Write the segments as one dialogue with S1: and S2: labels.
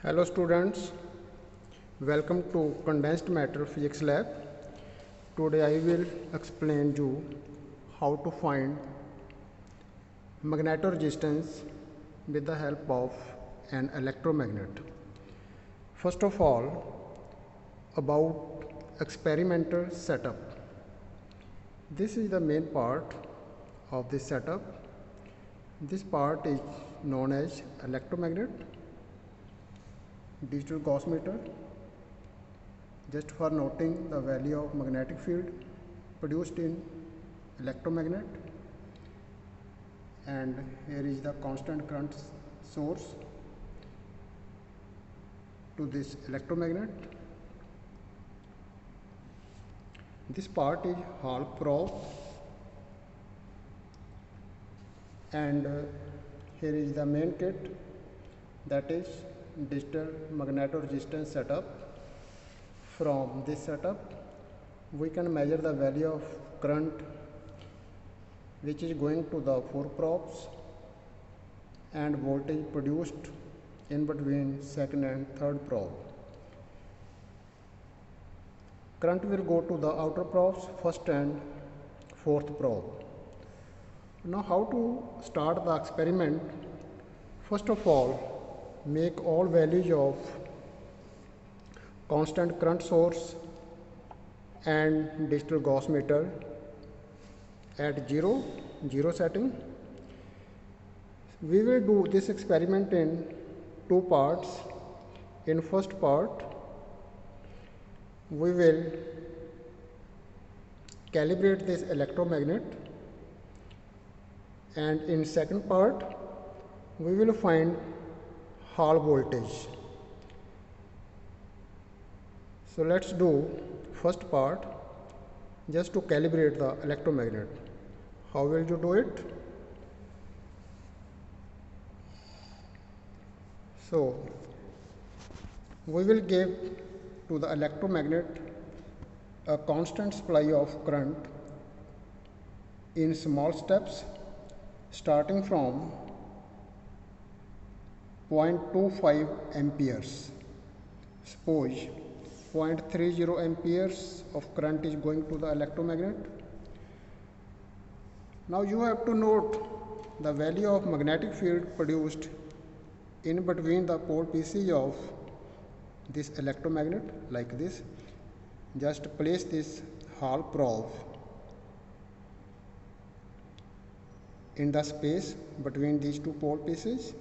S1: Hello students, welcome to Condensed Matter Physics Lab. Today I will explain you how to find magnetoresistance with the help of an electromagnet. First of all, about experimental setup. This is the main part of this setup. This part is known as electromagnet, digital Gauss meter, just for noting the value of magnetic field produced in electromagnet, and here is the constant current source to this electromagnet. This part is Hall probe, and here is the main kit, that is digital magnetoresistance setup. From this setup we can measure the value of current which is going to the 4 probes and voltage produced in between second and third probe. Current will go to the outer probes, first and fourth probe. Now how to start the experiment? First of all, make all values of constant current source and digital Gauss meter at 0 setting. We will do this experiment in two parts. In first part, we will calibrate this electromagnet, and in second part, we will find Hall voltage. So let's do first part, just to calibrate the electromagnet. How will you do it? So we will give to the electromagnet a constant supply of current in small steps, starting from 0.25 amperes. Suppose 0.30 amperes of current is going to the electromagnet. Now you have to note the value of magnetic field produced in between the pole pieces of this electromagnet, like this. Just place this Hall probe in the space between these two pole pieces.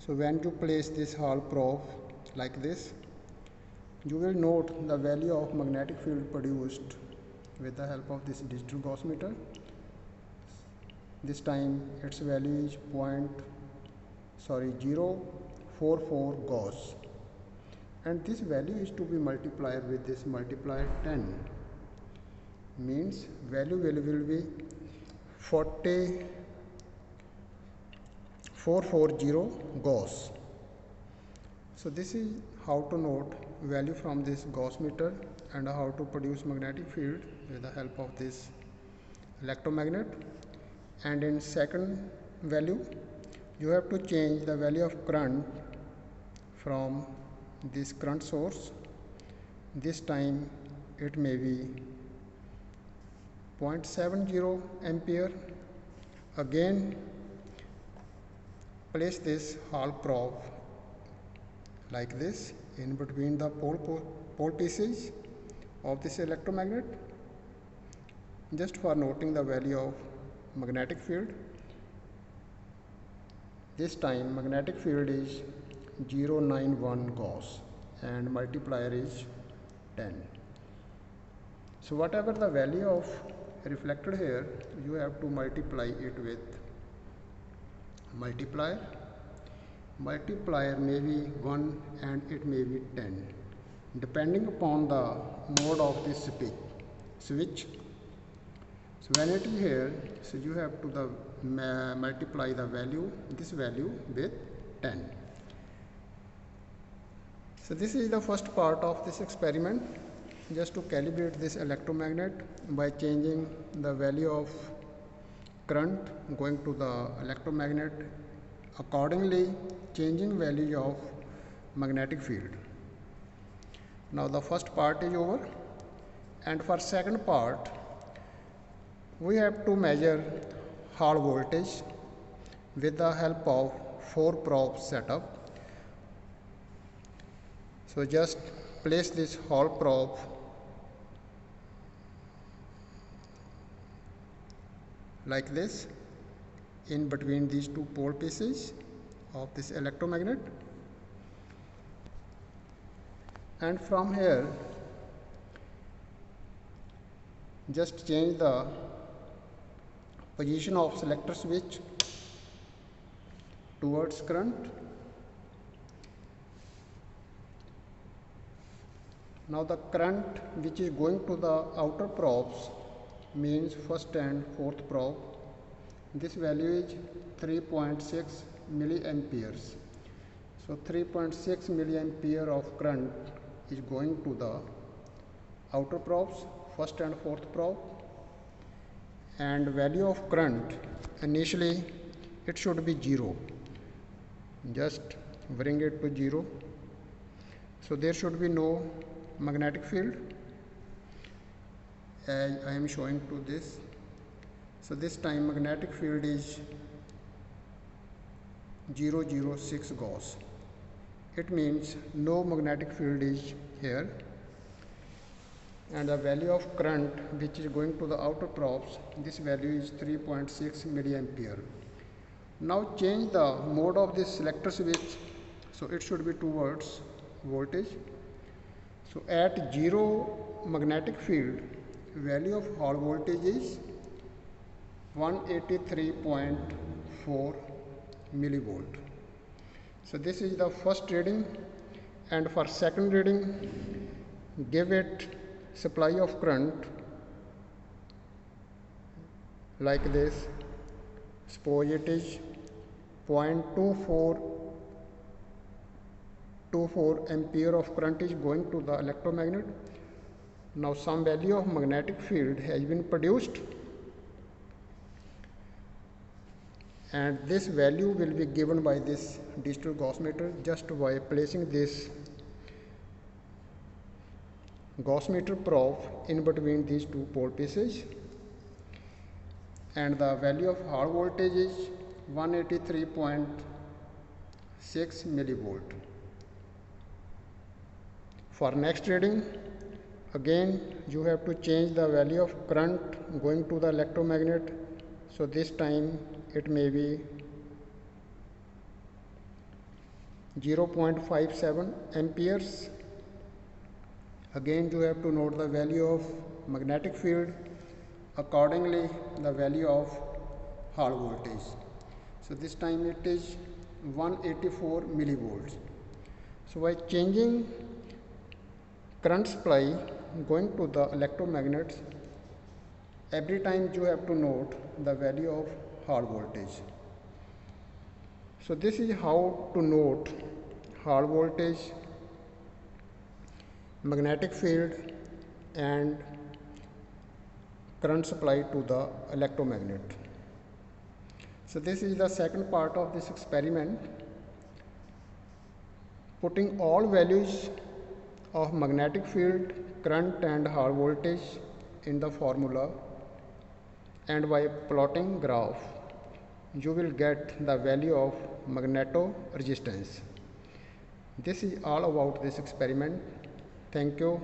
S1: So when you place this Hall probe like this, you will note the value of magnetic field produced with the help of this digital Gauss meter. This time its value is 0.44 Gauss, and this value is to be multiplied with this multiplier 10, means value will be 440 Gauss. So this is how to note value from this Gauss meter and how to produce magnetic field with the help of this electromagnet. And in second value, you have to change the value of current from this current source. This time it may be 0.70 ampere. Again place this Hall probe like this in between the pole pieces of this electromagnet, just for noting the value of magnetic field. This time magnetic field is 0.91 Gauss and multiplier is 10. So whatever the value of reflected here, you have to multiply it with multiplier. Multiplier may be 1 and it may be 10, depending upon the mode of this switch. So when it is here, so you have to multiply the value, this value, with 10. So this is the first part of this experiment, just to calibrate this electromagnet by changing the value of current going to the electromagnet, accordingly changing value of magnetic field. Now the first part is over, and for second part we have to measure Hall voltage with the help of 4 probe setup. So just place this Hall probe like this in between these two pole pieces of this electromagnet, and from here just change the position of selector switch towards current. Now the current which is going to the outer probes means first and fourth probe. This value is 3.6 milliamperes. So 3.6 milliampere of current is going to the outer probes, first and fourth probe, and value of current initially it should be 0. Just bring it to 0. So there should be no magnetic field, as I am showing to this. So this time magnetic field is 006 Gauss. It means no magnetic field is here, and the value of current which is going to the outer probes, this value is 3.6 milliampere. Now change the mode of this selector switch, so it should be towards voltage. So at 0 magnetic field, value of Hall voltage is 183.4 millivolt. So this is the first reading, and for second reading give it supply of current like this. Suppose it is 0.24 ampere of current is going to the electromagnet. Now some value of magnetic field has been produced, and this value will be given by this digital Gauss meter just by placing this Gauss meter probe in between these two pole pieces, and the value of Hall voltage is 183.6 millivolt. For next reading, again you have to change the value of current going to the electromagnet. So this time it may be 0.57 amperes. Again you have to note the value of magnetic field, accordingly the value of Hall voltage. So this time it is 184 millivolts. So by changing current supply going to the electromagnets, every time you have to note the value of Hall voltage. So this is how to note Hall voltage, magnetic field, and current supply to the electromagnet. So this is the second part of this experiment. Putting all values of magnetic field, current and Hall voltage in the formula, and by plotting graph you will get the value of magneto resistance. This is all about this experiment. Thank you.